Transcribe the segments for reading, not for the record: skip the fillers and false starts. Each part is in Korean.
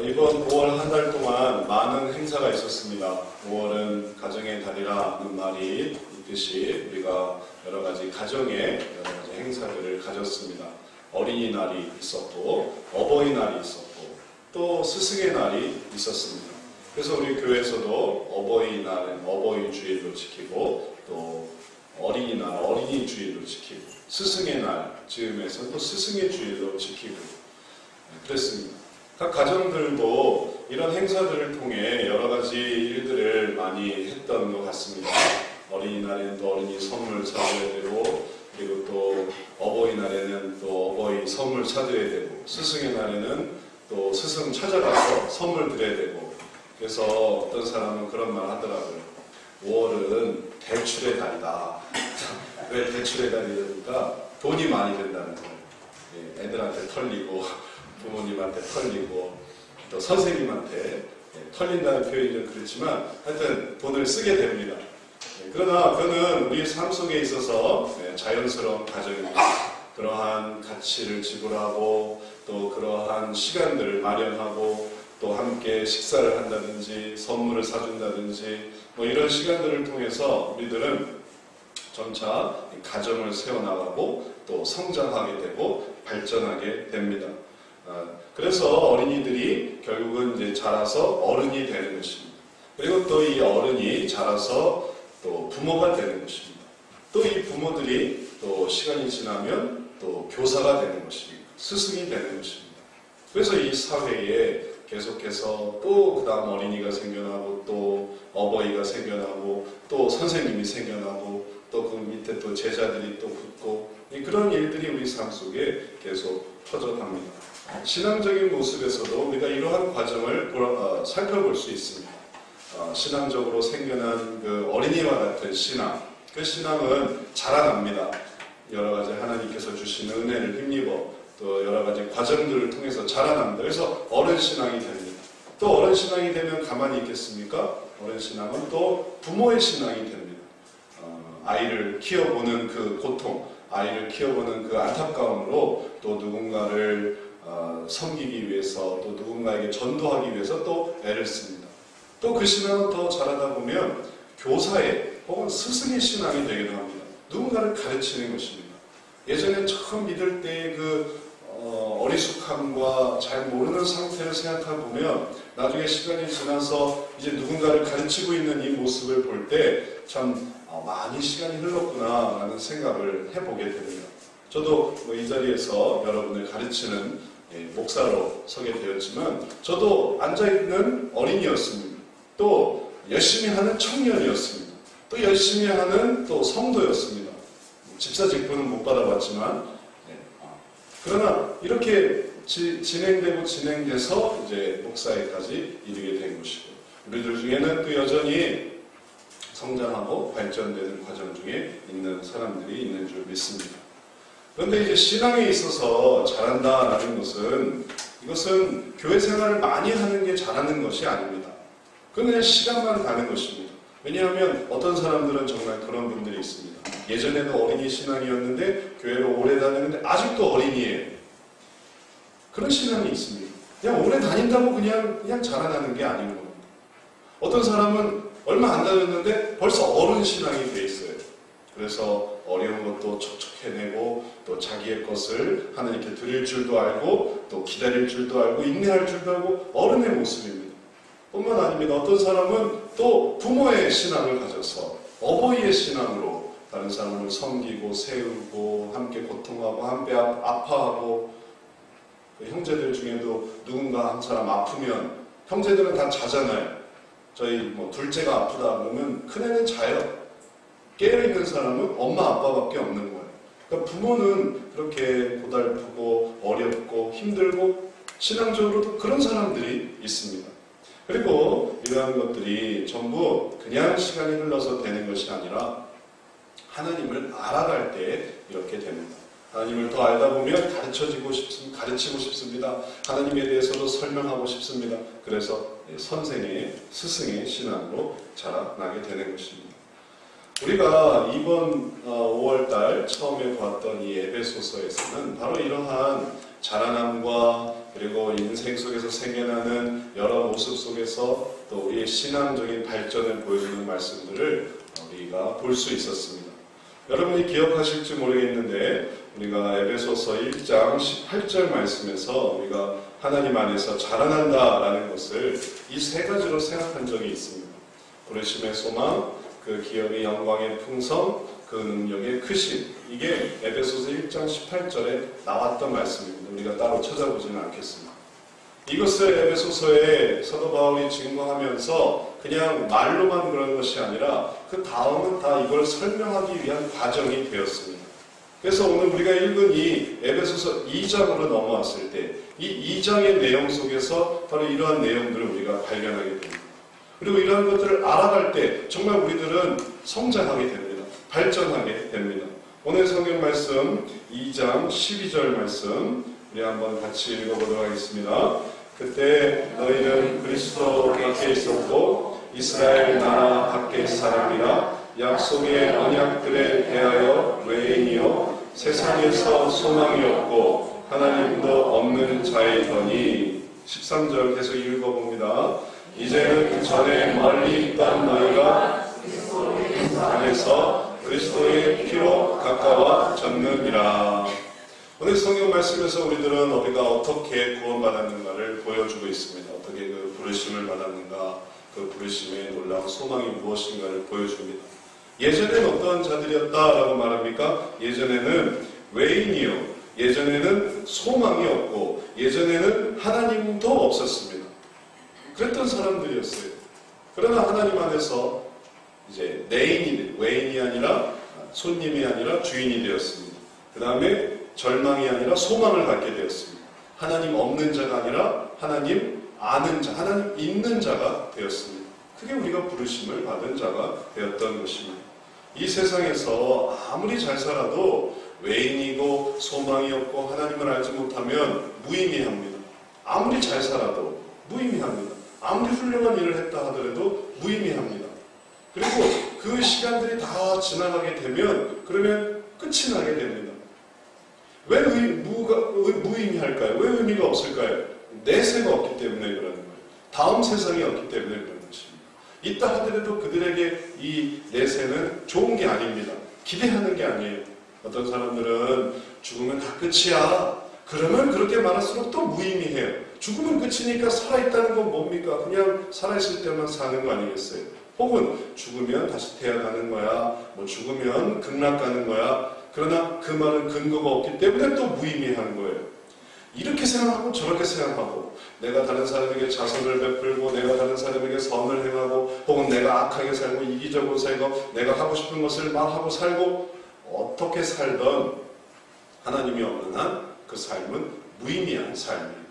이번 5월 한 달 동안 많은 행사가 있었습니다. 5월은 가정의 달이라는 말이 있듯이 우리가 여러 가지 가정의 여러 가지 행사들을 가졌습니다. 어린이날이 있었고, 어버이날이 있었고, 또 스승의 날이 있었습니다. 그래서 우리 교회에서도 어버이날은 어버이주일로 지키고, 또 어린이날, 어린이주일로 지키고, 스승의 날 즈음에서 또 스승의 주일로 지키고 그랬습니다. 각 가정들도 이런 행사들을 통해 여러 가지 일들을 많이 했던 것 같습니다. 어린이날에는 또 어린이 선물 사줘야 되고, 그리고 또 어버이날에는 또 어버이 선물 사드려야 되고, 스승의 날에는 또 스승 찾아가서 선물 드려야 되고. 그래서 어떤 사람은 그런 말 하더라고요. 5월은 대출의 달이다. 왜 대출의 달이니까 돈이 많이 된다는 거예요. 애들한테 털리고, 부모님한테 털리고, 또 선생님한테 털린다는 표현이 좀 그렇지만 하여튼 돈을 쓰게 됩니다. 그러나 그는 우리 삶 속에 있어서 자연스러운 과정입니다. 그러한 가치를 지불하고, 또 그러한 시간들을 마련하고, 또 함께 식사를 한다든지 선물을 사준다든지 뭐 이런 시간들을 통해서 우리들은 점차 가정을 세워나가고 또 성장하게 되고 발전하게 됩니다. 그래서 어린이들이 결국은 이제 자라서 어른이 되는 것입니다. 그리고 또 이 어른이 자라서 또 부모가 되는 것입니다. 또 이 부모들이 또 시간이 지나면 또 교사가 되는 것입니다. 스승이 되는 것입니다. 그래서 이 사회에 계속해서 또 그 다음 어린이가 생겨나고, 또 어버이가 생겨나고, 또 선생님이 생겨나고, 또 그 밑에 또 제자들이 또 붙고, 그런 일들이 우리 삶 속에 계속 터져갑니다. 신앙적인 모습에서도 우리가 이러한 과정을 살펴볼 수 있습니다. 신앙적으로 생겨난 그 어린이와 같은 신앙, 그 신앙은 자라납니다. 여러 가지 하나님께서 주시는 은혜를 힘입어 또 여러 가지 과정들을 통해서 자라납니다. 그래서 어른 신앙이 됩니다. 또 어른 신앙이 되면 가만히 있겠습니까? 어른 신앙은 또 부모의 신앙이 됩니다. 아이를 키워보는 그 고통, 아이를 키워보는 그 안타까움으로 또 누군가를 섬기기 위해서, 또 누군가에게 전도하기 위해서 또 애를 씁니다. 또 그 신앙은 더 자라다 보면 교사의 혹은 스승의 신앙이 되기도 합니다. 누군가를 가르치는 것입니다. 예전에 처음 믿을 때의 그 어리숙함과 잘 모르는 상태를 생각해보면 나중에 시간이 지나서 이제 누군가를 가르치고 있는 이 모습을 볼 때 참 많이 시간이 흘렀구나 라는 생각을 해보게 됩니다. 저도 이 자리에서 여러분을 가르치는 목사로 서게 되었지만 저도 앉아있는 어린이였습니다. 또 열심히 하는 청년이었습니다. 또 열심히 하는 또 성도였습니다. 집사 직분은 못 받아봤지만 그러나 이렇게 진행되고 진행돼서 이제 목사에까지 이르게 된 것이고, 우리들 중에는 또 여전히 성장하고 발전되는 과정 중에 있는 사람들이 있는 줄 믿습니다. 그런데 이제 신앙에 있어서 잘한다라는 것은, 이것은 교회 생활을 많이 하는 게 잘하는 것이 아닙니다. 그건 그냥 시간만 가는 것입니다. 왜냐하면 어떤 사람들은 정말 그런 분들이 있습니다. 예전에는 어린이 신앙이었는데 교회로 오래 다녔는데 아직도 어린이에요. 그런 신앙이 있습니다. 그냥 오래 다닌다고 그냥 자라나는 게 아닌 겁니다. 어떤 사람은 얼마 안 다녔는데 벌써 어른 신앙이 돼 있어요. 그래서 어려운 것도 척척 해내고, 또 자기의 것을 하나님께 드릴 줄도 알고, 또 기다릴 줄도 알고, 인내할 줄도 알고, 어른의 모습입니다. 뿐만 아닙니다. 어떤 사람은 또 부모의 신앙을 가져서 어버이의 신앙으로 다른 사람을 섬기고 세우고 함께 고통하고 함께 아파하고, 형제들 중에도 누군가 한 사람 아프면 형제들은 다 자잖아요. 저희 둘째가 아프다 그러면 큰애는 자요. 깨어있는 사람은 엄마 아빠밖에 없는 거예요. 그러니까 부모는 그렇게 고달프고 어렵고 힘들고 신앙적으로도 그런 사람들이 있습니다. 그리고 이러한 것들이 전부 그냥 시간이 흘러서 되는 것이 아니라 하나님을 알아갈 때 이렇게 됩니다. 하나님을 더 알다 보면 가르치고 싶습니다. 하나님에 대해서도 설명하고 싶습니다. 그래서 선생의, 스승의 신앙으로 자라나게 되는 것입니다. 우리가 이번 5월달 처음에 보았던 이 에베소서에서는 바로 이러한 자라남과 그리고 인생 속에서 생겨나는 여러 모습 속에서 또 우리의 신앙적인 발전을 보여주는 말씀들을 우리가 볼 수 있었습니다. 여러분이 기억하실지 모르겠는데 우리가 에베소서 1장 18절 말씀에서 우리가 하나님 안에서 자라난다라는 것을 이 세 가지로 생각한 적이 있습니다. 부르심의 소망, 그 기업의 영광의 풍성, 그 능력의 크심, 이게 에베소서 1장 18절에 나왔던 말씀입니다. 우리가 따로 찾아보지는 않겠습니다. 이것을 에베소서에 사도 바울이 증거하면서 그냥 말로만 그런 것이 아니라 그 다음은 다 이걸 설명하기 위한 과정이 되었습니다. 그래서 오늘 우리가 읽은 이 에베소서 2장으로 넘어왔을 때 이 2장의 내용 속에서 바로 이러한 내용들을 우리가 발견하게 됩니다. 그리고 이러한 것들을 알아갈 때 정말 우리들은 성장하게 됩니다. 발전하게 됩니다. 오늘 성경 말씀 2장 12절 말씀 우리 한번 같이 읽어보도록 하겠습니다. 그때 너희는 그리스도 밖에 있었고 이스라엘 나라 밖의 사람이라 약속의 언약들에 대하여 외인이요 세상에서 소망이 없고 하나님도 없는 자이더니 13절 계속 읽어봅니다. 이제는 전에 멀리 있던 너희가 안에서 그리스도의 피로 가까워졌느니라. 오늘 성경 말씀에서 우리들은 우리가 어떻게 구원받았는가를 보여주고 있습니다. 어떻게 그 부르심을 받았는가, 그 부르심의 놀라운 소망이 무엇인가를 보여줍니다. 예전에는 어떠한 자들이었다라고 말합니까? 예전에는 외인이요, 예전에는 소망이 없고, 예전에는 하나님도 없었습니다. 그랬던 사람들이었어요. 그러나 하나님 안에서 이제 외인이 아니라 손님이 아니라 주인이 되었습니다. 그 다음에 절망이 아니라 소망을 갖게 되었습니다. 하나님 없는 자가 아니라 하나님 아는 자, 하나님 있는 자가 되었습니다. 그게 우리가 부르심을 받은 자가 되었던 것입니다. 이 세상에서 아무리 잘 살아도 외인이고 소망이 없고 하나님을 알지 못하면 무의미합니다. 아무리 잘 살아도 무의미합니다. 아무리 훌륭한 일을 했다 하더라도 무의미합니다. 그리고 그 시간들이 다 지나가게 되면 그러면 끝이 나게 됩니다. 왜 무의미할까요? 왜 의미가 없을까요? 내세가 없기 때문에 그러는 거예요. 다음 세상이 없기 때문에 그러는 것입니다. 있다 하더라도 그들에게 이 내세는 좋은 게 아닙니다. 기대하는 게 아니에요. 어떤 사람들은 죽으면 다 끝이야. 그러면 그렇게 말할수록 또 무의미해요. 죽으면 끝이니까 살아있다는 건 뭡니까? 그냥 살아있을 때만 사는 거 아니겠어요? 혹은 죽으면 다시 태어나는 거야. 뭐 죽으면 극락 가는 거야. 그러나 그 말은 근거가 없기 때문에 또 무의미한 거예요. 이렇게 생각하고 저렇게 생각하고 내가 다른 사람에게 자선을 베풀고 내가 다른 사람에게 선을 행하고 혹은 내가 악하게 살고 이기적으로 살고 내가 하고 싶은 것을 말하고 살고 어떻게 살던 하나님이 없는 한 그 삶은 무의미한 삶이에요.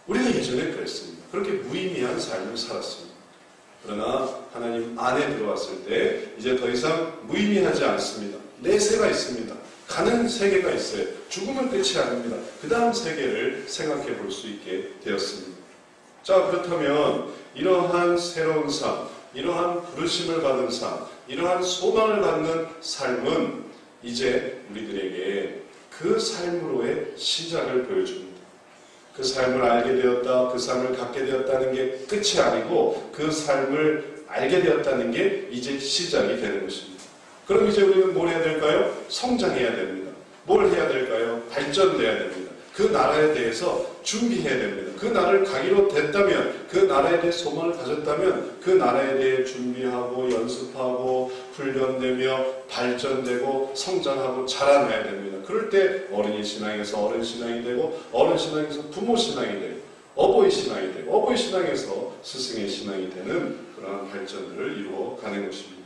우리가 예전에 그랬습니다. 그렇게 무의미한 삶을 살았습니다. 그러나 하나님 안에 들어왔을 때 이제 더 이상 무의미하지 않습니다. 내세가 있습니다. 가는 세계가 있어요. 죽으면 끝이 아닙니다. 그 다음 세계를 생각해 볼 수 있게 되었습니다. 자, 그렇다면 이러한 새로운 삶, 이러한 부르심을 받은 삶, 이러한 소망을 갖는 삶은 이제 우리들에게 그 삶으로의 시작을 보여줍니다. 그 삶을 알게 되었다, 그 삶을 갖게 되었다는 게 끝이 아니고 그 삶을 알게 되었다는 게 이제 시작이 되는 것입니다. 그럼 이제 우리는 뭘 해야 될까요? 성장해야 됩니다. 뭘 해야 될까요? 발전돼야 됩니다. 그 나라에 대해서 준비해야 됩니다. 그 나라를 가기로 됐다면, 그 나라에 대해 소망을 가졌다면 그 나라에 대해 준비하고 연습하고 훈련되며 발전되고 성장하고 자라나야 됩니다. 그럴 때 어린이 신앙에서 어른 신앙이 되고 어른 신앙에서 부모 신앙이 되고 어버이 신앙이 되고 어버이 신앙에서 스승의 신앙이 되는 그러한 발전들을 이루어가는 것입니다.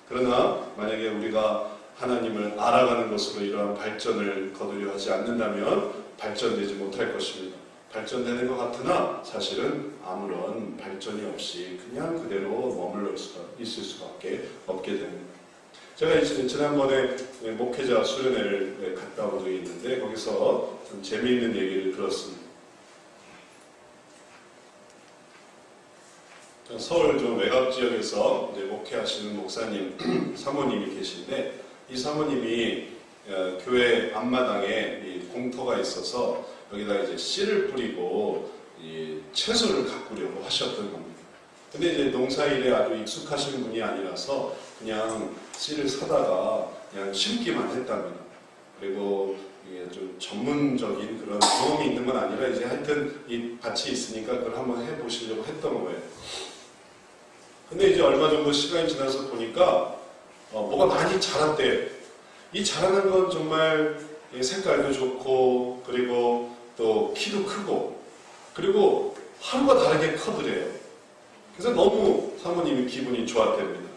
그러나 만약에 우리가 하나님을 알아가는 것으로 이러한 발전을 거두려 하지 않는다면 발전되지 못할 것입니다. 발전되는 것 같으나 사실은 아무런 발전이 없이 그냥 그대로 머물러 있을 수밖에 없게 됩니다. 제가 지난번에 목회자 수련회를 갔다 온 적이 있는데 거기서 좀 재미있는 얘기를 들었습니다. 서울 좀 외곽 지역에서 이제 목회하시는 목사님, 사모님이 계신데 이 사모님이 교회 앞마당에 이 공터가 있어서 거기다 이제 씨를 뿌리고 이 채소를 가꾸려고 하셨던 겁니다. 근데 이제 농사일에 아주 익숙하신 분이 아니라서 그냥 씨를 사다가 그냥 심기만 했답니다. 그리고 이게 좀 전문적인 그런 경험이 있는 건 아니라 이제 하여튼 이 밭이 있으니까 그걸 한번 해보시려고 했던 거예요. 근데 이제 얼마 정도 시간이 지나서 보니까 뭐가 많이 자랐대요. 이 자라는 건 정말 색깔도 좋고 그리고 또 키도 크고 그리고 하루가 다르게 커더래요. 그래서 너무 사모님이 기분이 좋았답니다.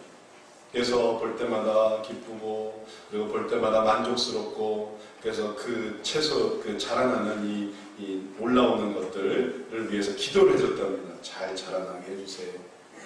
그래서 볼 때마다 기쁘고 그리고 볼 때마다 만족스럽고 그래서 그 채소 그 자라나는 이 올라오는 것들을 위해서 기도를 해줬답니다. 잘 자라나게 해주세요.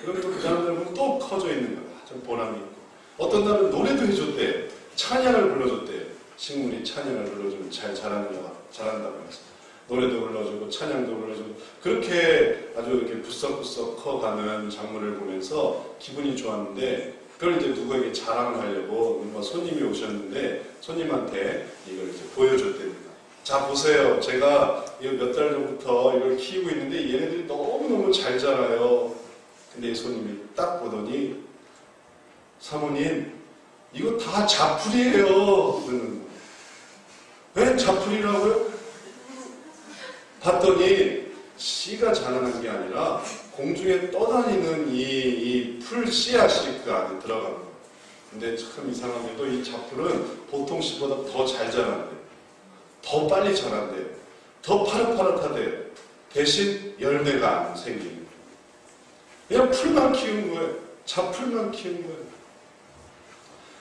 그럼 또 그 사람들은 또 커져 있는 거야. 좀 보람이 있고 어떤 날은 노래도 해줬대요. 찬양을 불러줬대요. 식물이 찬양을 불러주면 잘 자란다고 해서 노래도 불러주고 찬양도 불러주고 그렇게 아주 이렇게 부쩍부쩍 커가는 작물을 보면서 기분이 좋았는데 그걸 이제 누구에게 자랑을 하려고 손님이 오셨는데 손님한테 이걸 이제 보여줬답니다. 자 보세요. 제가 몇 달 전부터 이걸 키우고 있는데 얘네들이 너무너무 잘 자라요. 근데 이 손님이 딱 보더니 사모님 이거 다 자풀이에요. 왜 자풀이라고요? 봤더니 씨가 자라는 게 아니라 공중에 떠다니는 이 풀 씨앗이 그 안에 들어가는 거예요. 근데 참 이상하게도 이 자풀은 보통 씨보다 더 잘 자란대요. 더 빨리 자란대요. 더 파릇파릇하대요. 대신 열매가 안 생기는 거예요. 그냥 풀만 키우는 거예요. 자풀만 키우는 거예요.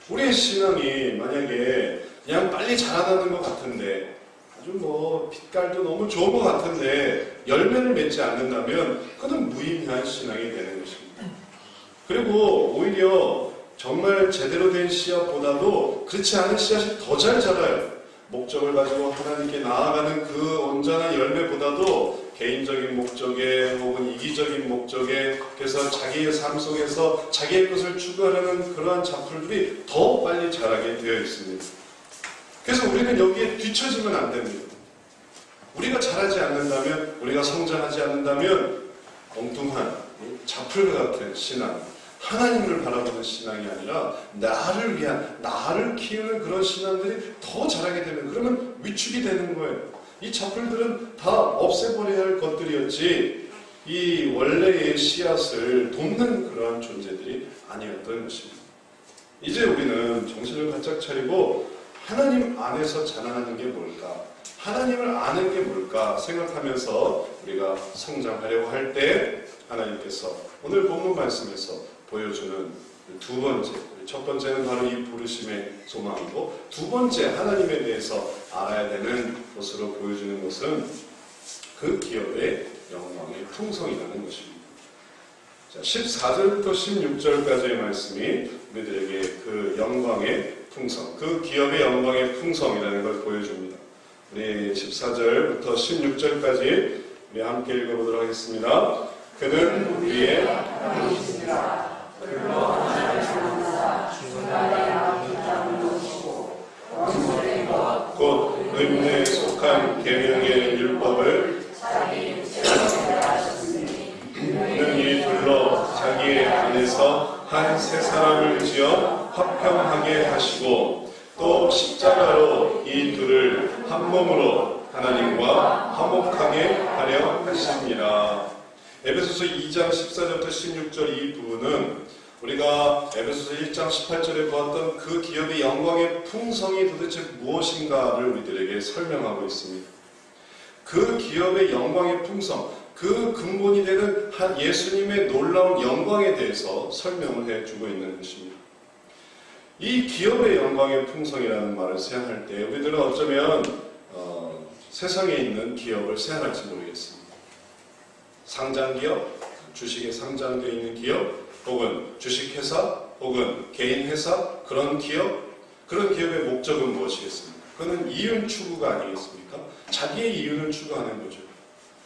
우리의 신앙이 만약에 그냥 빨리 자라나는 것 같은데 아주 뭐 빛깔도 너무 좋은 것 같은데 열매를 맺지 않는다면 그건 무의미한 신앙이 되는 것입니다. 그리고 오히려 정말 제대로 된 씨앗보다도 그렇지 않은 씨앗이 더 잘 자라요. 목적을 가지고 하나님께 나아가는 그 온전한 열매보다도 개인적인 목적에 혹은 이기적인 목적에 그래서 자기의 삶 속에서 자기의 것을 추구하려는 그러한 작물들이 더 빨리 자라게 되어 있습니다. 그래서 우리는 여기에 뒤처지면 안 됩니다. 우리가 자라지 않는다면, 우리가 성장하지 않는다면 엉뚱한 자풀과 같은 신앙, 하나님을 바라보는 신앙이 아니라 나를 위한, 나를 키우는 그런 신앙들이 더 자라게 되면 그러면 위축이 되는 거예요. 이 자풀들은 다 없애버려야 할 것들이었지 이 원래의 씨앗을 돕는 그러한 존재들이 아니었던 것입니다. 이제 우리는 정신을 바짝 차리고 하나님 안에서 자라나는 게 뭘까? 하나님을 아는 게 뭘까? 생각하면서 우리가 성장하려고 할 때 하나님께서 오늘 본문 말씀에서 보여주는 두 번째, 첫 번째는 바로 이 부르심의 소망이고 두 번째 하나님에 대해서 알아야 되는 것으로 보여주는 것은 그 기업의 영광의 풍성이라는 것입니다. 자, 14절부터 16절까지의 말씀이 우리들에게 그 영광의 풍성, 그 기업의 영광의 풍성이라는 걸 보여줍니다. 우리 14절부터 16절까지 우리 함께 읽어보도록 하겠습니다. 그는 우리의 하나님이시라. 그로 하나님을 사랑하사 중간에 아무 땅을 놓으시고 원수의 것 곧 의문에 속한 계명의 율법을 자기 육체로 하셨으니 그는 이 둘로 자기의 안에서 한 새 사람을 지어 화평하게 하시고 또 십자가로 이 둘을 한 몸으로 하나님과 화목하게 하려 하십니다. 에베소서 2장 14절부터 16절 이 부분은 우리가 에베소서 1장 18절에 보았던 그 기업의 영광의 풍성이 도대체 무엇인가를 우리들에게 설명하고 있습니다. 그 기업의 영광의 풍성, 그 근본이 되는 예수님의 놀라운 영광에 대해서 설명을 해주고 있는 것입니다. 이 기업의 영광의 풍성이라는 말을 생각할 때 우리들은 어쩌면 세상에 있는 기업을 생각할지 모르겠습니다. 상장기업, 주식에 상장되어 있는 기업, 혹은 주식회사, 혹은 개인회사, 그런 기업의 목적은 무엇이겠습니까? 그거는 이윤 추구가 아니겠습니까? 자기의 이윤을 추구하는 거죠.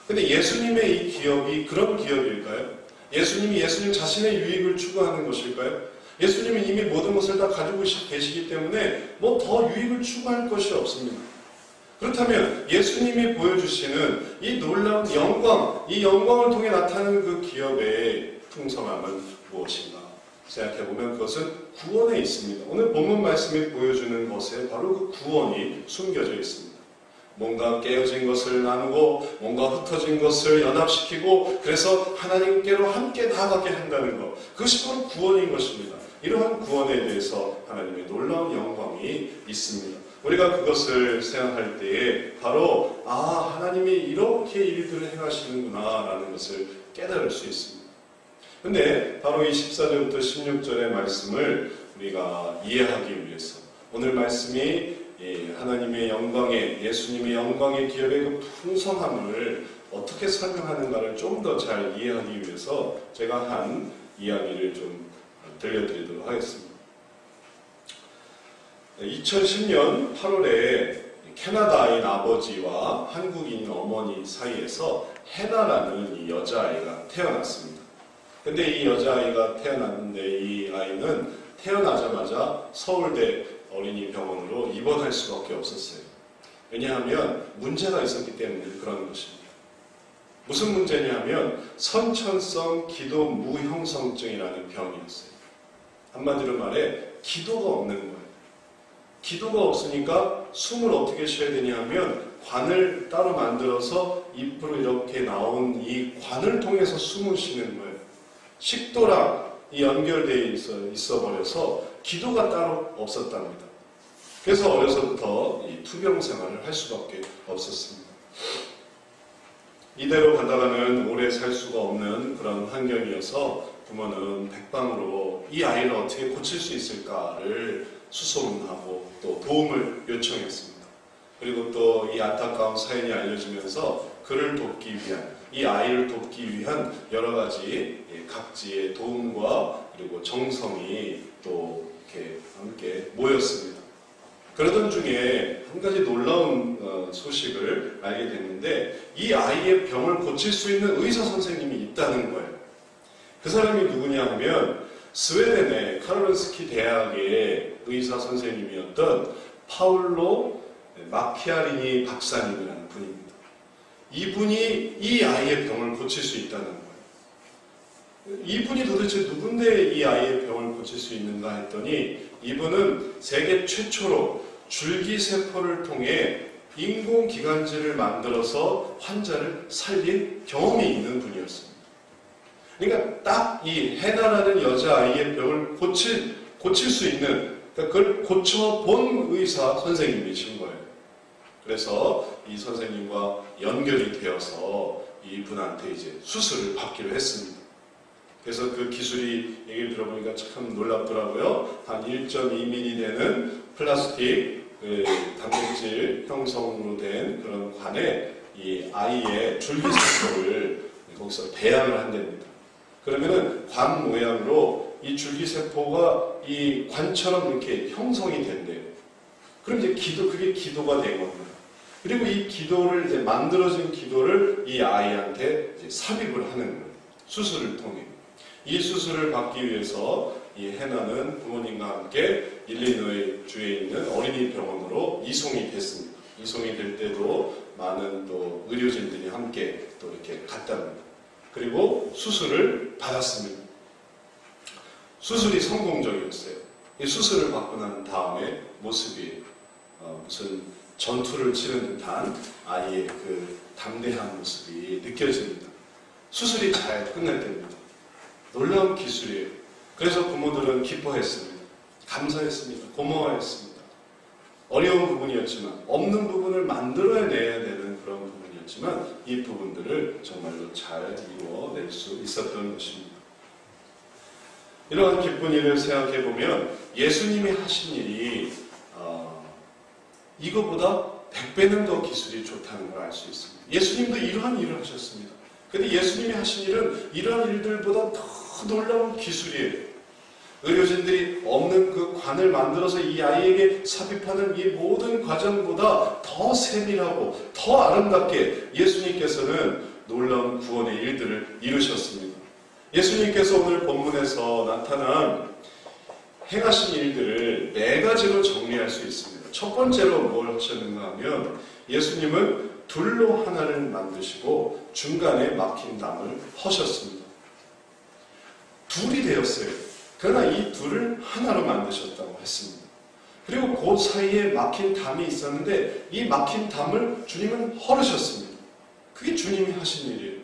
근데 예수님의 이 기업이 그런 기업일까요? 예수님이 예수님 자신의 유익을 추구하는 것일까요? 예수님은 이미 모든 것을 다 가지고 계시기 때문에 뭐 더 유익을 추구할 것이 없습니다. 그렇다면 예수님이 보여주시는 이 놀라운 영광, 이 영광을 통해 나타나는 그 기업의 풍성함은 무엇인가 생각해보면 그것은 구원에 있습니다. 오늘 본문 말씀이 보여주는 것에 바로 그 구원이 숨겨져 있습니다. 뭔가 깨어진 것을 나누고 뭔가 흩어진 것을 연합시키고 그래서 하나님께로 함께 나아가게 한다는 것, 그것이 바로 구원인 것입니다. 이러한 구원에 대해서 하나님의 놀라운 영광이 있습니다. 우리가 그것을 생각할 때에 바로 하나님이 이렇게 일들을 행하시는구나 라는 것을 깨달을 수 있습니다. 근데 바로 이 14절부터 16절의 말씀을 우리가 이해하기 위해서 오늘 말씀이 하나님의 영광의, 예수님의 영광의 기업의 그 풍성함을 어떻게 설명하는가를 좀 더 잘 이해하기 위해서 제가 한 이야기를 좀 들려드리도록 하겠습니다. 2010년 8월에 캐나다인 아버지와 한국인 어머니 사이에서 해나라는 이 여자아이가 태어났습니다. 근데 이 여자아이가 태어났는데 이 아이는 태어나자마자 서울대 어린이병원으로 입원할 수밖에 없었어요. 왜냐하면 문제가 있었기 때문에 그런 것입니다. 무슨 문제냐면 선천성 기도 무형성증이라는 병이었어요. 한마디로 말해 기도가 없는 거예요. 기도가 없으니까 숨을 어떻게 쉬어야 되냐면 관을 따로 만들어서 입으로 이렇게 나온 이 관을 통해서 숨을 쉬는 거예요. 식도랑 연결되어 있어 버려서 기도가 따로 없었답니다. 그래서 어려서부터 이 투병 생활을 할 수밖에 없었습니다. 이대로 가다가는 오래 살 수가 없는 그런 환경이어서 부모는 백방으로 이 아이를 어떻게 고칠 수 있을까를 수소문하고 또 도움을 요청했습니다. 그리고 또 이 안타까운 사연이 알려지면서 그를 돕기 위한, 이 아이를 돕기 위한 여러 가지 각지의 도움과 그리고 정성이 또 이렇게 함께 모였습니다. 그러던 중에 한 가지 놀라운 소식을 알게 됐는데 이 아이의 병을 고칠 수 있는 의사 선생님이 있다는 거예요. 그 사람이 누구냐 하면 스웨덴의 카롤린스키 대학의 의사 선생님이었던 파울로 마키아리니 박사님이라는 분입니다. 이분이 이 아이의 병을 고칠 수 있다는 거예요. 이분이 도대체 누군데 이 아이의 병을 고칠 수 있는가 했더니 이분은 세계 최초로 줄기세포를 통해 인공기관지를 만들어서 환자를 살린 경험이 있는 분이었습니다. 그러니까 딱 이 해나라는 여자아이의 병을 고칠 수 있는, 그러니까 그걸 고쳐본 의사 선생님이신 거예요. 그래서 이 선생님과 연결이 되어서 이분한테 이제 수술을 받기로 했습니다. 그래서 그 기술이 얘기를 들어보니까 참 놀랍더라고요. 한 1.2mm 되는 플라스틱 단백질 형성으로 된 그런 관에 이 아이의 줄기세포를 거기서 배양을 한답니다. 그러면은 관 모양으로 이 줄기세포가 이 관처럼 이렇게 형성이 된대요. 그럼 이제 그게 기도가 된 겁니다. 그리고 이 기도를 이제 만들어진 기도를 이 아이한테 이제 삽입을 하는 거예요. 수술을 통해. 이 수술을 받기 위해서 이 해나는 부모님과 함께 일리노이 주에 있는 어린이 병원으로 이송이 됐습니다. 이송이 될 때도 많은 또 의료진들이 함께 또 이렇게 갔답니다. 그리고 수술을 받았습니다. 수술이 성공적이었어요. 이 수술을 받고 난 다음에 모습이 무슨 전투를 치른 듯한 아이의 그 담대한 모습이 느껴집니다. 수술이 잘 끝났답니다. 놀라운 기술이에요. 그래서 부모들은 기뻐했습니다. 감사했습니다. 고마워했습니다. 어려운 부분이었지만 없는 부분을 만들어내야 되는 그런 부분이었지만 이 부분들을 정말로 잘 이루어낼 수 있었던 것입니다. 이러한 기쁜 일을 생각해보면 예수님이 하신 일이 이거보다 100배는 더 기술이 좋다는 걸 알 수 있습니다. 예수님도 이러한 일을 하셨습니다. 그런데 예수님이 하신 일은 이러한 일들보다 더 놀라운 기술이에요. 의료진들이 없는 그 관을 만들어서 이 아이에게 삽입하는 이 모든 과정보다 더 세밀하고 더 아름답게 예수님께서는 놀라운 구원의 일들을 이루셨습니다. 예수님께서 오늘 본문에서 나타난 행하신 일들을 4가지로 정리할 수 있습니다. 첫 번째로 뭘 하셨는가 하면 예수님은 둘로 하나를 만드시고 중간에 막힌 담을 허셨습니다. 둘이 되었어요. 그러나 이 둘을 하나로 만드셨다고 했습니다. 그리고 그 사이에 막힌 담이 있었는데 이 막힌 담을 주님은 헐으셨습니다. 그게 주님이 하신 일이에요.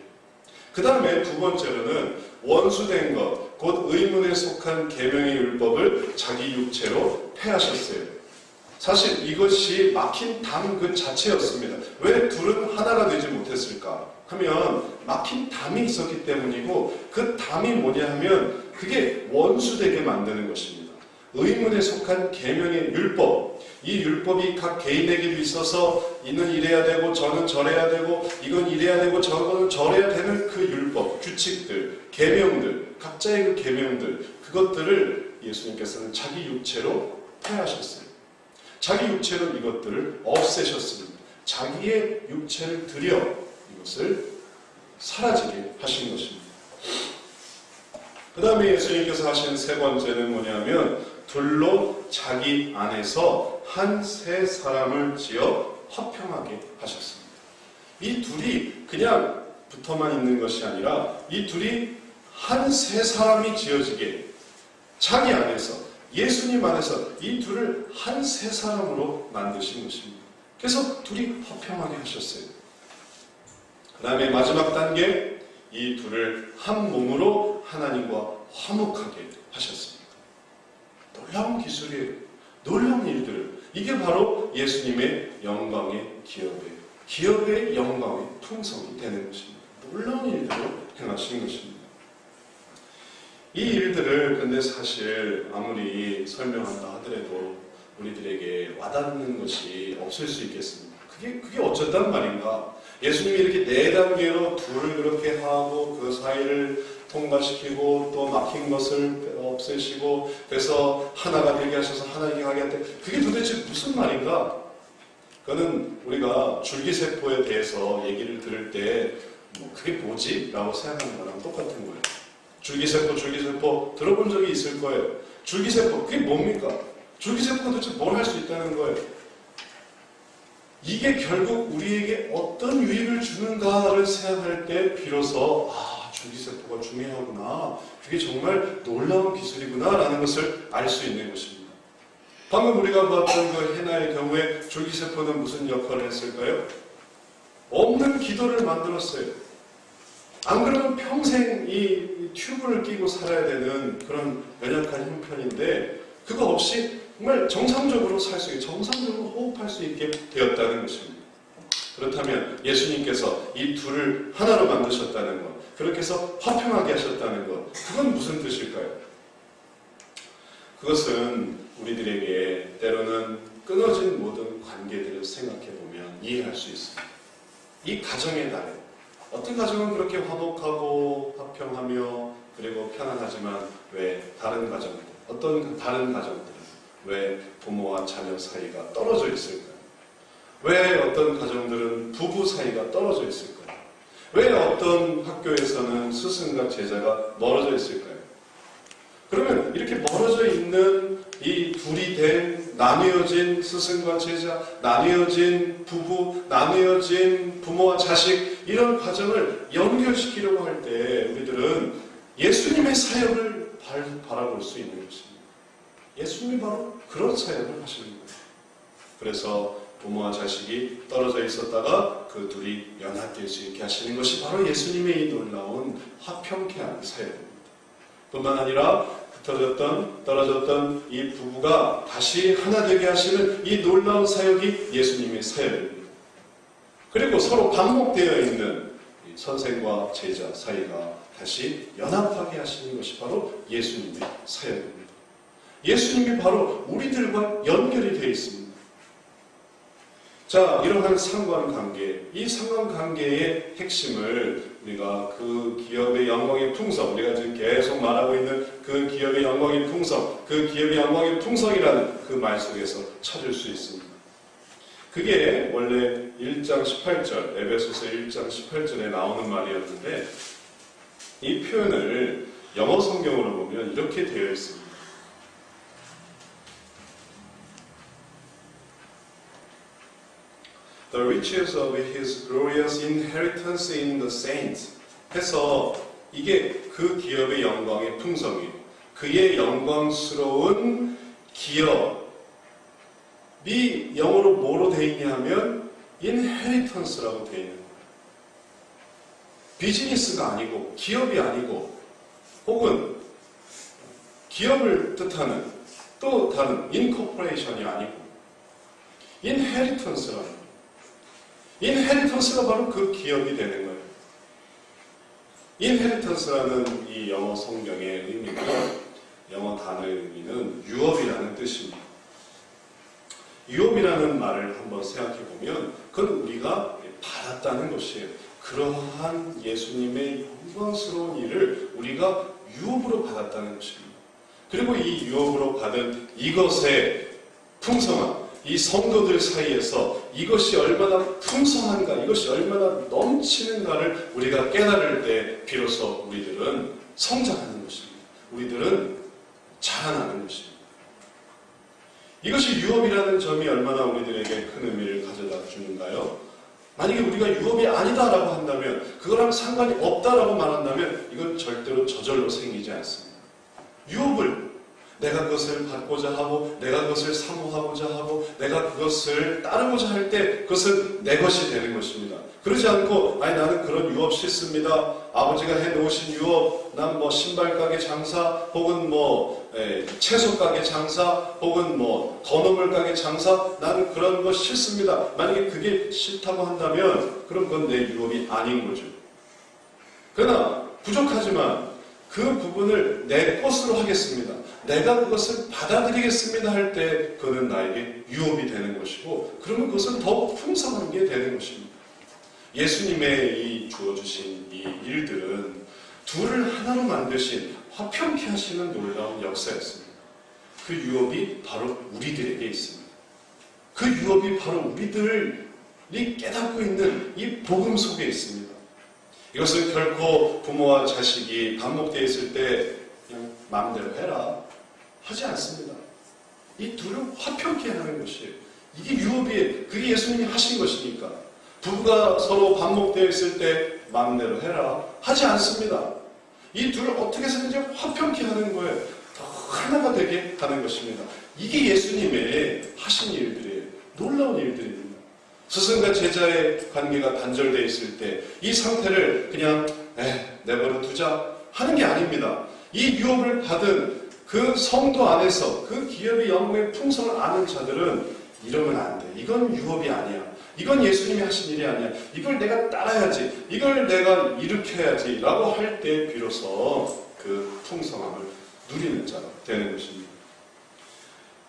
그 다음에 두 번째로는 원수된 것, 곧 의문에 속한 계명의 율법을 자기 육체로 폐하셨어요. 사실 이것이 막힌 담 그 자체였습니다. 왜 둘은 하나가 되지 못했을까 하면 막힌 담이 있었기 때문이고, 그 담이 뭐냐 하면 그게 원수되게 만드는 것입니다. 의문에 속한 계명의 율법, 이 율법이 각 개인에게도 있어서 이는 이래야 되고 저는 저래야 되고 이건 이래야 되고 저거는 저래야 되는 그 율법, 규칙들, 계명들, 각자의 그 계명들, 그것들을 예수님께서는 자기 육체로 폐하셨어요. 자기 육체로 이것들을 없애셨습니다. 자기의 육체를 들여 이것을 사라지게 하신 것입니다. 그 다음에 예수님께서 하신 세 번째는 뭐냐면 둘로 자기 안에서 한 세 사람을 지어 화평하게 하셨습니다. 이 둘이 그냥 붙어만 있는 것이 아니라 이 둘이 한 세 사람이 지어지게 자기 안에서, 예수님 안에서 이 둘을 한 세 사람으로 만드신 것입니다. 그래서 둘이 화평하게 하셨어요. 그 다음에 마지막 단계, 이 둘을 한 몸으로 하나님과 화목하게 하셨습니다. 놀라운 기술이에요. 놀라운 일들. 이게 바로 예수님의 영광의 기업의 영광의 풍성이 되는 것입니다. 놀라운 일들을 행하신 것입니다. 이 일들을 근데 사실 아무리 설명한다 하더라도 우리들에게 와닿는 것이 없을 수 있겠습니다. 그게 어쩌단 말인가? 예수님이 이렇게 네 단계로 둘을 그렇게 하고 그 사이를 통과시키고 또 막힌 것을 없애시고 그래서 하나가 되게 하셔서 하나님께 하게 한데 그게 도대체 무슨 말인가? 그거는 우리가 줄기세포에 대해서 얘기를 들을 때 그게 뭐지? 라고 생각하는 거랑 똑같은 거예요. 줄기세포 들어본 적이 있을 거예요. 줄기세포 그게 뭡니까? 줄기세포가 도대체 뭘 할 수 있다는 거예요? 이게 결국 우리에게 어떤 유익을 주는가를 생각할 때 비로소 줄기세포가 중요하구나, 그게 정말 놀라운 기술이구나 라는 것을 알 수 있는 것입니다. 방금 우리가 봤던 그 해나의 경우에 줄기세포는 무슨 역할을 했을까요? 없는 기도를 만들었어요. 안 그러면 평생 이 튜브를 끼고 살아야 되는 그런 연약한 형편인데 그거 없이 정말 정상적으로 살 수 있게, 정상적으로 호흡할 수 있게 되었다는 것입니다. 그렇다면 예수님께서 이 둘을 하나로 만드셨다는 것, 그렇게 해서 화평하게 하셨다는 것, 그건 무슨 뜻일까요? 그것은 우리들에게 때로는 끊어진 모든 관계들을 생각해보면 이해할 수 있습니다. 이 가정의 날에 어떤 가정은 그렇게 화목하고 화평하며 그리고 편안하지만 왜 다른 가정들, 어떤 다른 가정들은 왜 부모와 자녀 사이가 떨어져 있을까요? 왜 어떤 가정들은 부부 사이가 떨어져 있을까요? 왜 어떤 학교에서는 스승과 제자가 멀어져 있을까요? 그러면 이렇게 멀어져 있는 이 둘이 된 나뉘어진 스승과 제자, 나뉘어진 부부, 나뉘어진 부모와 자식, 이런 과정을 연결시키려고 할 때 우리들은 예수님의 사역을 바라볼 수 있는 것입니다. 예수님이 바로 그런 사역을 하시는 거예요. 그래서 부모와 자식이 떨어져 있었다가 그 둘이 연합될 수 있게 하시는 것이 바로 예수님의 이 놀라운 화평케 하는 사역입니다. 뿐만 아니라 떨어졌던 이 부부가 다시 하나 되게 하시는 이 놀라운 사역이 예수님의 사역입니다. 그리고 서로 반목되어 있는 선생과 제자 사이가 다시 연합하게 하시는 것이 바로 예수님의 사역입니다. 예수님이 바로 우리들과 연결이 되어 있습니다. 자, 이러한 상관관계, 이 상관관계의 핵심을 우리가 그 기업의 영광의 풍성, 우리가 지금 계속 말하고 있는 그 기업의 영광의 풍성, 그 기업의 영광의 풍성이라는 그 말 속에서 찾을 수 있습니다. 그게 원래 1장 18절, 에베소서 1장 18절에 나오는 말이었는데 이 표현을 영어 성경으로 보면 이렇게 되어 있습니다. The riches of his glorious inheritance in the saints. 해서 이게 그 기업의 영광의 풍성이에요. 그의 영광스러운 기업이 영어로 뭐로 되어 있냐 하면 inheritance라고 되어 있는 거예요. 비즈니스가 아니고 기업이 아니고 혹은 기업을 뜻하는 또 다른 incorporation이 아니고 inheritance라는 거예요. inheritance가 바로 그 기업이 되는 거예요. inheritance라는 이 영어 성경의 의미는 영어 단어의 의미는 유업이라는 뜻입니다. 유업이라는 말을 한번 생각해 보면 그건 우리가 받았다는 것이에요. 그러한 예수님의 영광스러운 일을 우리가 유업으로 받았다는 것입니다. 그리고 이 유업으로 받은 이것의 풍성함, 이 성도들 사이에서 이것이 얼마나 풍성한가, 이것이 얼마나 넘치는가를 우리가 깨달을 때 비로소 우리들은 성장하는 것입니다. 우리들은 자라나는 것입니다. 이것이 유업이라는 점이 얼마나 우리들에게 큰 의미를 가져다 주는가요? 만약에 우리가 유업이 아니다라고 한다면, 그거랑 상관이 없다라고 말한다면 이건 절대로 저절로 생기지 않습니다. 유업을 내가 그것을 받고자 하고 내가 그것을 사모하고자 하고 내가 그것을 따르고자 할 때 그것은 내 것이 되는 것입니다. 그러지 않고 아니 나는 그런 유업 싫습니다. 아버지가 해놓으신 유업, 난 뭐 신발 가게 장사 혹은 뭐 채소 가게 장사 혹은 뭐 건어물 가게 장사, 나는 그런 거 싫습니다. 만약에 그게 싫다고 한다면 그럼 그건 내 유업이 아닌 거죠. 그러나 부족하지만 그 부분을 내 것으로 하겠습니다. 내가 그것을 받아들이겠습니다 할 때 그는 나에게 유업이 되는 것이고 그러면 그것은 더욱 풍성한 게 되는 것입니다. 예수님의 이 주어주신 이 일들은 둘을 하나로 만드신 화평케 하시는 놀라운 역사였습니다. 그 유업이 바로 우리들에게 있습니다. 그 유업이 바로 우리들이 깨닫고 있는 이 복음 속에 있습니다. 이것은 결코 부모와 자식이 반목되어 있을 때 그냥 마음대로 해라 하지 않습니다. 이 둘을 화평케 하는 것이에요. 이게 유업이에요. 그게 예수님이 하신 것이니까. 부부가 서로 반목되어 있을 때 마음대로 해라 하지 않습니다. 이 둘을 어떻게 해서든지 화평케 하는 거예요. 더 하나가 되게 하는 것입니다. 이게 예수님의 하신 일들이에요. 놀라운 일들입니다. 스승과 제자의 관계가 단절되어 있을 때 이 상태를 그냥 내버려 두자 하는 게 아닙니다. 이 유업을 받은 그 성도 안에서 그 기업의 영광의 풍성을 아는 자들은 이러면 안 돼. 이건 유업이 아니야. 이건 예수님이 하신 일이 아니야. 이걸 내가 따라야지. 이걸 내가 일으켜야지 라고 할 때 비로소 그 풍성함을 누리는 자가 되는 것입니다.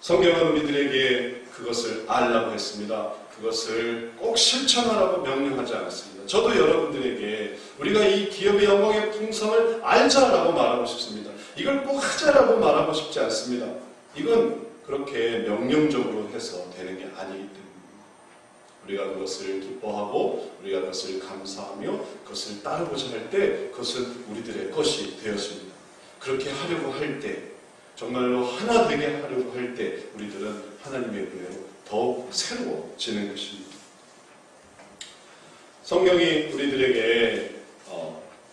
성경은 우리들에게 그것을 알라고 했습니다. 그것을 꼭 실천하라고 명령하지 않았습니다. 저도 여러분들에게 우리가 이 기업의 영광의 풍성을 알자라고 말하고 싶습니다. 이걸 꼭 하자라고 말하고 싶지 않습니다. 이건 그렇게 명령적으로 해서 되는 게 아니기 때문입니다. 우리가 그것을 기뻐하고 우리가 그것을 감사하며 그것을 따르고자 할 때 그것은 우리들의 것이 되었습니다. 그렇게 하려고 할 때, 정말로 하나 되게 하려고 할 때 우리들은 하나님의 은혜로 더욱 새로워지는 것입니다. 성경이 우리들에게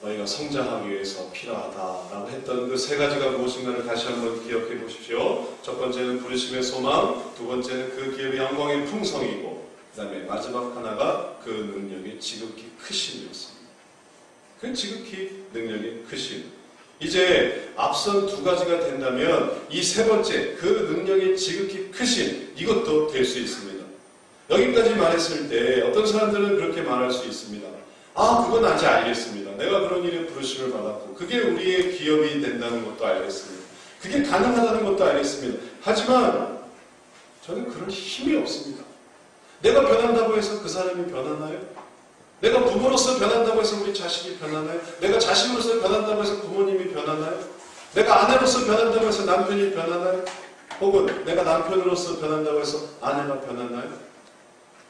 너희가 성장하기 위해서 필요하다라고 했던 그 세 가지가 무엇인가를 다시 한번 기억해 보십시오. 첫 번째는 부르심의 소망, 두 번째는 그 기업의 영광의 풍성이고, 그 다음에 마지막 하나가 그 능력의 지극히 크심이었습니다. 그 지극히 능력의 크심. 이제 앞선 두 가지가 된다면 이 세 번째, 그 능력의 지극히 크심, 이것도 될 수 있습니다. 여기까지 말했을 때 어떤 사람들은 그렇게 말할 수 있습니다. 그건 아직 알겠습니다. 내가 그런 일에 부르심을 받았고 그게 우리의 기업이 된다는 것도 알겠습니다. 그게 가능하다는 것도 알겠습니다. 하지만 저는 그런 힘이 없습니다. 내가 변한다고 해서 그 사람이 변하나요? 내가 부모로서 변한다고 해서 우리 자식이 변하나요? 내가 자식으로서 변한다고 해서 부모님이 변하나요? 내가 아내로서 변한다고 해서 남편이 변하나요? 혹은 내가 남편으로서 변한다고 해서 아내가 변하나요?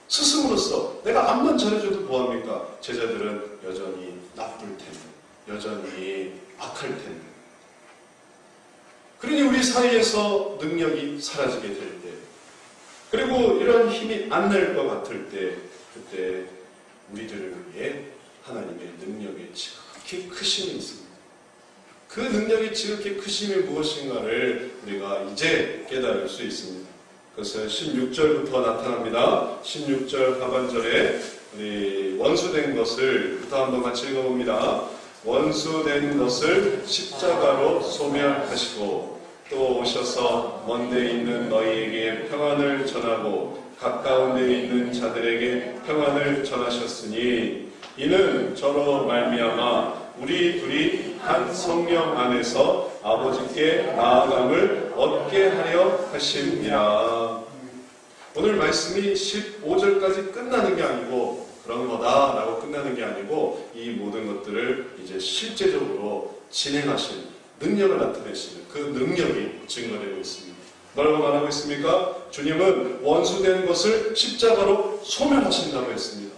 스승으로서 내가 암만 잘해줘도 뭐합니까? 제자들은 여전히 나쁠 텐데, 여전히 악할 텐데. 그러니 우리 사이에서 능력이 사라지게 될 때, 그리고 이런 힘이 안 날 것 같을 때 그때 우리들을 위해 하나님의 능력의 지극히 크심이 있습니다. 그 능력의 지극히 크심이 무엇인가를 우리가 이제 깨달을 수 있습니다. 그것은 16절부터 나타납니다. 16절 하반절에 우리 원수된 것을부터 한번 같이 읽어봅니다. 원수된 것을 십자가로 소멸하시고 또 오셔서 먼 데 있는 너희에게 평안을 전하고 가까운 데 있는 자들에게 평안을 전하셨으니 이는 저로 말미암아 우리 둘이 한 성령 안에서 아버지께 나아감을 얻게 하려 하심이라. 오늘 말씀이 15절까지 끝나는 게 아니고 그런 거다라고 끝나는 게 아니고 이 모든 것들을 이제 실제적으로 진행하신 능력을 나타내시는 그 능력이 증거되고 있습니다. 뭐라고 말하고 있습니까? 주님은 원수된 것을 십자가로 소멸하신다고 했습니다.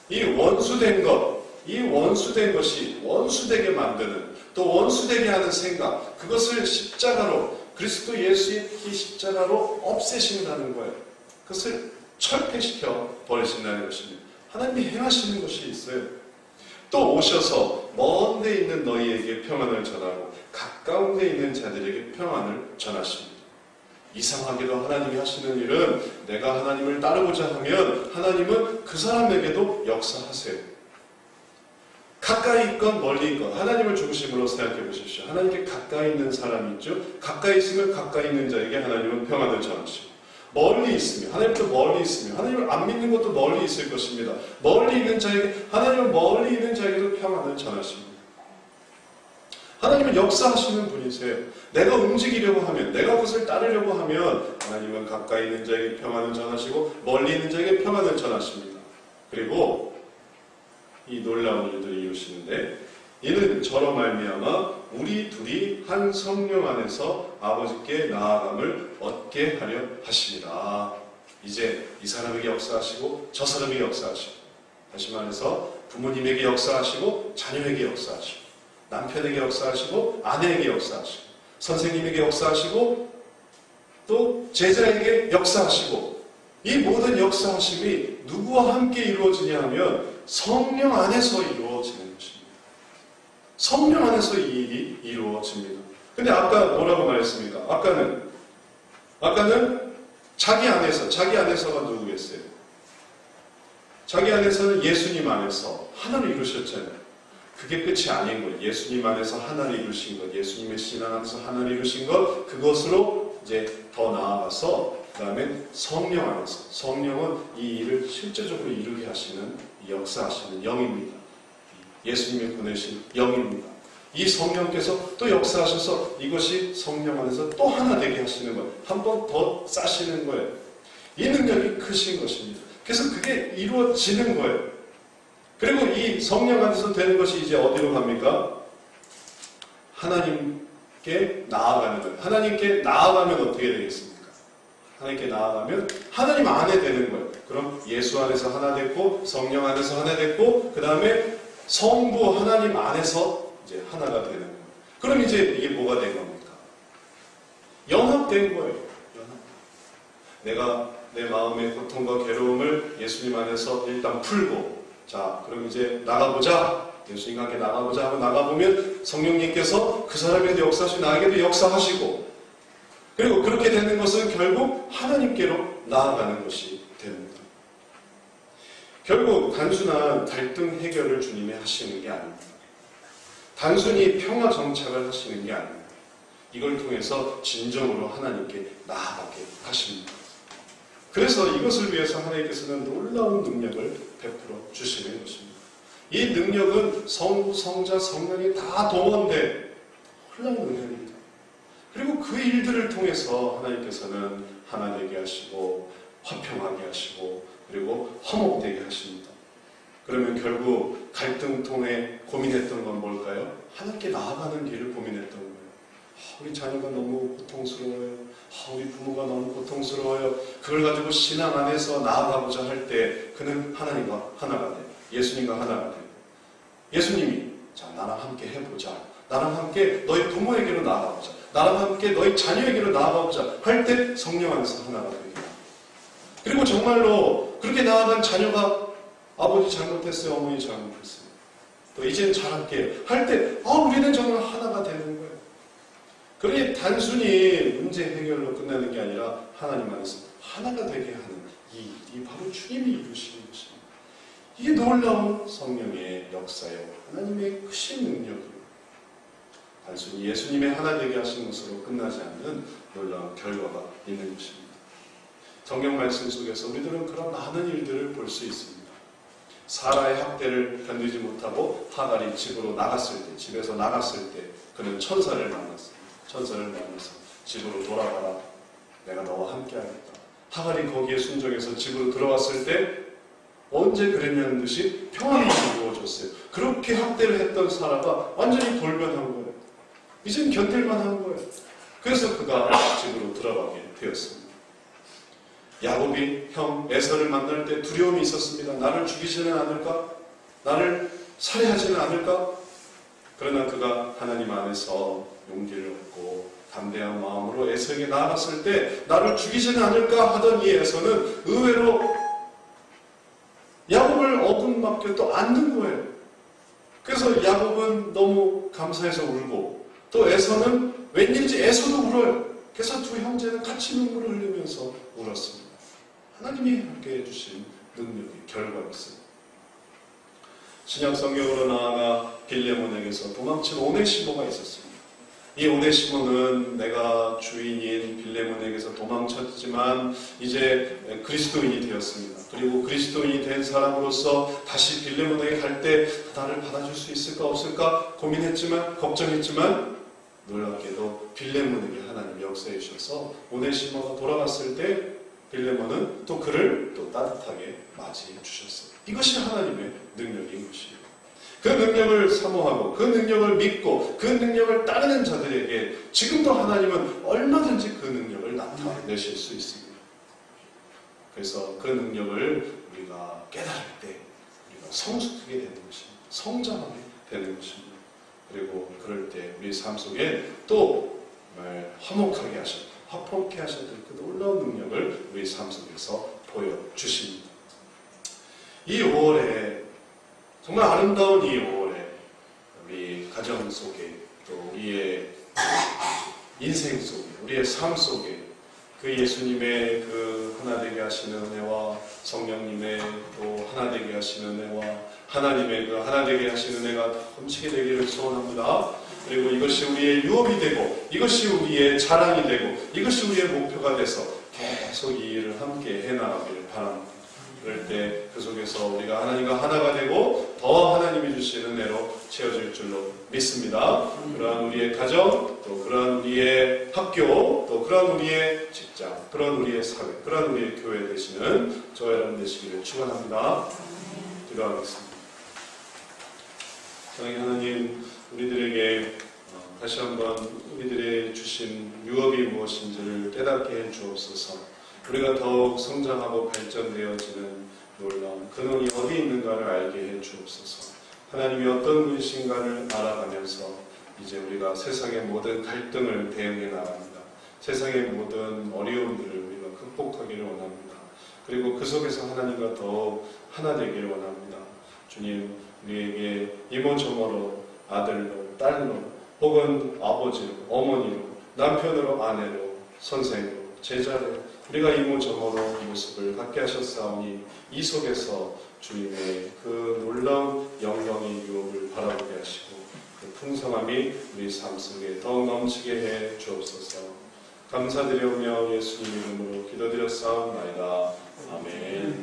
이 원수된 것, 이 원수된 것이 원수되게 만드는 또 원수되게 하는 생각, 그것을 십자가로 그리스도 예수의 피 십자가로 없애신다는 거예요. 그것을 철폐시켜 버리신다는 것입니다. 하나님이 행하시는 것이 있어요. 또 오셔서 먼 데 있는 너희에게 평안을 전하고 가까운 데 있는 자들에게 평안을 전하십니다. 이상하게도 하나님이 하시는 일은 내가 하나님을 따르고자 하면 하나님은 그 사람에게도 역사하세요. 가까이 있건 멀리 있건 하나님을 중심으로 생각해 보십시오. 하나님께 가까이 있는 사람이 있죠. 가까이 있으면 가까이 있는 자에게 하나님은 평안을 전하시고 멀리 있으면 하나님도 멀리 있으면 하나님을 안 믿는 것도 멀리 있을 것입니다. 멀리 있는 자에게 하나님은 멀리 있는 자에게도 평안을 전하십니다. 하나님은 역사하시는 분이세요. 내가 움직이려고 하면 내가 그것을 따르려고 하면 하나님은 가까이 있는 자에게 평안을 전하시고 멀리 있는 자에게 평안을 전하십니다. 그리고 이 놀라운 일들을 이루시는데 이는 저로 말미암아 우리 둘이 한 성령 안에서 아버지께 나아감을 얻게 하려 하십니다. 이제 이 사람에게 역사하시고 저 사람에게 역사하시고 다시 말해서 부모님에게 역사하시고 자녀에게 역사하시고 남편에게 역사하시고 아내에게 역사하시고 선생님에게 역사하시고 또 제자에게 역사하시고 이 모든 역사하심이 누구와 함께 이루어지냐 하면 성령 안에서 이루어지는 것입니다. 성령 안에서 이 일이 이루어집니다. 근데 아까 뭐라고 말했습니까? 아까는 자기 안에서가 누구겠어요? 자기 안에서는 예수님 안에서 하나를 이루셨잖아요. 그게 끝이 아닌 거예요. 예수님 안에서 하나를 이루신 것, 예수님의 신앙 안에서 하나를 이루신 것, 그것으로 이제 더 나아가서 그 다음에 성령 안에서, 성령은 이 일을 실제적으로 이루게 하시는 역사하시는 영입니다. 예수님이 보내신 영입니다. 이 성령께서 또 역사하셔서 이것이 성령 안에서 또 하나 되게 하시는 거예요. 한 번 더 싸시는 거예요. 이 능력이 크신 것입니다. 그래서 그게 이루어지는 거예요. 그리고 이 성령 안에서 되는 것이 이제 어디로 갑니까? 하나님께 나아가는 거예요. 하나님께 나아가면 어떻게 되겠습니까? 하나님께 나아가면 하나님 안에 되는 거예요. 그럼 예수 안에서 하나 됐고 성령 안에서 하나 됐고 그 다음에 성부 하나님 안에서 이제 하나가 되는 거예요. 그럼 이제 이게 뭐가 된 겁니까? 연합된 거예요. 연합. 내가 내 마음의 고통과 괴로움을 예수님 안에서 일단 풀고 자 그럼 이제 나가보자. 예수님과 함께 나가보자 하고 나가보면 성령님께서 그 사람에게도 역사하시고 나에게도 역사하시고 그리고 그렇게 되는 것은 결국 하나님께로 나아가는 것이 됩니다. 결국 단순한 갈등 해결을 주님이 하시는 게 아닙니다. 단순히 평화 정착을 하시는 게 아닙니다. 이걸 통해서 진정으로 하나님께 나아가게 하십니다. 그래서 이것을 위해서 하나님께서는 놀라운 능력을 베풀어 주시는 것입니다. 이 능력은 성부, 성자, 성령이 다 동원된 놀라운 능력입니다. 그리고 그 일들을 통해서 하나님께서는 하나 되게 하시고 화평하게 하시고 그리고 화목되게 하십니다. 그러면 결국 갈등통에 고민했던 건 뭘까요? 하나님께 나아가는 길을 고민했던 거예요. 우리 자녀가 너무 고통스러워요. 우리 부모가 너무 고통스러워요. 그걸 가지고 신앙 안에서 나아가고자 할 때 그는 하나님과 하나가 돼요. 예수님과 하나가 돼요. 예수님이 자 나랑 함께 해보자. 나랑 함께 너희 부모에게로 나아가보자. 나랑 함께 너희 자녀에게로 나아가보자 할 때 성령 안에서 하나가 됩니다. 그리고 정말로 그렇게 나아간 자녀가 아버지 잘못했어요. 어머니 잘못했어요. 또 이제 잘할게 할 때 우리는 정말 하나가 되는 거예요. 그러니 단순히 문제 해결로 끝나는 게 아니라 하나님 안에서 하나가 되게 하는 이 바로 주님이 이루시는 것입니다. 이게 놀라운 성령의 역사요. 하나님의 크신 능력이에요. 단순히 예수님의 하나 되게 하신 것으로 끝나지 않는 놀라운 결과가 있는 것입니다. 성경 말씀 속에서 우리들은 그런 많은 일들을 볼 수 있습니다. 사라의 학대를 견디지 못하고 하갈이 집으로 나갔을 때, 집에서 나갔을 때 그는 천사를 만났어요. 천사를 만나서 집으로 돌아가라. 내가 너와 함께 하겠다. 하갈이 거기에 순종해서 집으로 들어왔을 때 언제 그랬냐는 듯이 평안이 이루어졌어요. 그렇게 학대를 했던 사라가 완전히 돌변한 거예요. 이젠 견딜만 한 거예요. 그래서 그가 집으로 들어가게 되었습니다. 야곱이 형 에서를 만날 때 두려움이 있었습니다. 나를 죽이지는 않을까? 나를 살해하지는 않을까? 그러나 그가 하나님 안에서 용기를 얻고 담대한 마음으로 에서에게 나아갔을 때 나를 죽이지는 않을까 하던 이 에서는 의외로 야곱을 어둠밖에 또 않는 거예요. 그래서 야곱은 너무 감사해서 울고 또 에서는 웬일인지 에서도 울어요. 그래서 두 형제는 같이 눈물을 흘리면서 울었습니다. 하나님이 함께 해주신 능력의 결과였어요. 신약 성경으로 나아가 빌레몬에게서 도망친 오네시모가 있었습니다. 이 오네시모는 내가 주인인 빌레몬에게서 도망쳤지만 이제 그리스도인이 되었습니다. 그리고 그리스도인이 된 사람으로서 다시 빌레몬에게 갈 때 나를 받아줄 수 있을까 없을까 고민했지만 걱정했지만 놀랍게도 빌레몬에게 하나님이 역사해 주셔서 오네시모가 돌아갔을 때 빌레몬은 또 그를 또 따뜻하게 맞이해 주셨어요. 이것이 하나님의 능력인 것이에요. 그 능력을 사모하고 그 능력을 믿고 그 능력을 따르는 자들에게 지금도 하나님은 얼마든지 그 능력을 나타내실 수 있습니다. 그래서 그 능력을 우리가 깨달을 때 우리가 성숙하게 되는 것입니다. 성장하게 되는 것입니다. 그리고 그럴 때 우리 삶 속에 또 화목하게 하셨고 화평케 하셨던 그 놀라운 능력을 우리 삶 속에서 보여주십니다. 이 5월에 정말 아름다운 이 5월에 우리 가정 속에 또 우리의 인생 속에 우리의 삶 속에 그 예수님의 그 하나 되게 하시는 은혜와 성령님의 또 하나 되게 하시는 은혜와 하나님의 그 하나 되게 하시는 은혜가 넘치게 되기를 소원합니다. 그리고 이것이 우리의 유업이 되고 이것이 우리의 자랑이 되고 이것이 우리의 목표가 돼서 계속 이 일을 함께 해나가기를 바랍니다. 그럴 때 그 속에서 우리가 하나님과 하나가 되고 더 하나님이 주시는 은혜로 채워질 줄로 믿습니다. 그러한 우리의 가정, 또 그러한 우리의 학교, 또 그러한 우리의 직장, 그러한 우리의 사회, 그러한 우리의 교회 되시는 저와 여러분 되시기를 축원합니다. 기도하겠습니다. 사랑의 하나님, 우리들에게 다시 한번 우리들의 주신 유업이 무엇인지를 깨닫게 해 주옵소서. 우리가 더욱 성장하고 발전되어지는 놀라운 근원이 어디 있는가를 알게 해 주옵소서. 하나님이 어떤 분이신가를 알아가면서 이제 우리가 세상의 모든 갈등을 대응해 나갑니다. 세상의 모든 어려움들을 우리가 극복하기를 원합니다. 그리고 그 속에서 하나님과 더욱 하나 되기를 원합니다. 주님, 우리에게 이모저모로 아들로 딸로 혹은 아버지로 어머니로 남편으로 아내로 선생으로 제자로 우리가 이모저모로 모습을 갖게 하셨사오니 이 속에서 주님의 그 놀라운 영광의 유업을 바라보게 하시고 그 풍성함이 우리 삶 속에 더욱 넘치게 해 주옵소서. 감사드리오며 예수님 이름으로 기도드렸사옵나이다. 아멘.